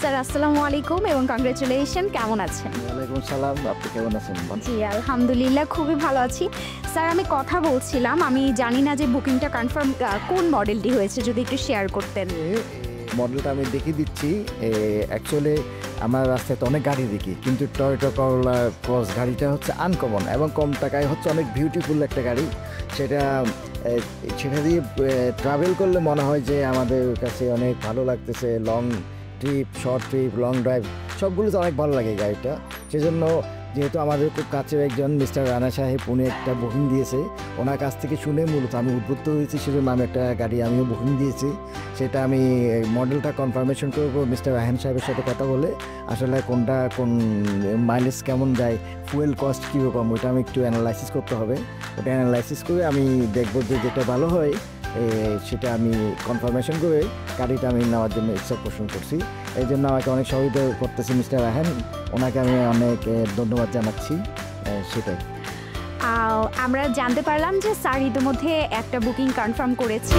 Sir আসসালামু আলাইকুম এবং কংগ্রেচুলেশন, কেমন আছেন? ওয়ালাইকুম সালাম, আপনি কেমন আছেন? জি আলহামদুলিল্লাহ খুবই ভালো আছি। স্যার আমি কথা বলছিলাম, আমি জানি না যে বুকিংটা কনফার্ম কোন মডেলটি হয়েছে, যদি একটু শেয়ার করতেন। মডেলটা আমি দেখিয়ে দিচ্ছি। অ্যাকচুয়ালি আমার রাস্তায় তো অনেক গাড়ি দেখি, কিন্তু টয়োটা করোলা ক্রস গাড়িটা হচ্ছে আনকমন এবং কম টাকায় হচ্ছে অনেক বিউটিফুল একটা গাড়ি। সেটা দিয়ে ট্রাভেল করলে মনে হয় যে আমাদের কাছে অনেক ভালো লাগতেছে। Long trip, short trip, long drive সবগুলোতে অনেক ভালো লাগে গাড়িটা। সেজন্য যেহেতু আমাদের খুব কাছের একজন মিস্টার রানা সাহেব, উনি একটা বুকিং দিয়েছে, ওনার কাছ থেকে শুনে মূলত আমি উদ্বুদ্ধ হয়েছি, সেজন্য আমি একটা গাড়ি আমিও বুকিং দিয়েছি। সেটা আমি মডেলটা কনফার্মেশন করবো মিস্টার রাহান সাহেবের সাথে কথা বলে। আসলে কোনটা কোন মাইলেজ কেমন যায়, ফুয়েল কস্ট কীরকম, ওইটা আমি একটু অ্যানালাইসিস করতে হবে। ওটা অ্যানালাইসিস করে আমি দেখবো যে যেটা ভালো হয় সেটা আমি কনফার্মেশন করে গাড়িটা আমি নেওয়ার জন্য ইচ্ছা পোষণ করছি। এই জন্য আমাকে অনেক সহযোগিতা করতেছি মিস্টার রাহান, ওনাকে আমি অনেক ধন্যবাদ জানাচ্ছি। সেটাই আমরা জানতে পারলাম যে স্যার ইতিমধ্যে একটা বুকিং কনফার্ম করেছে।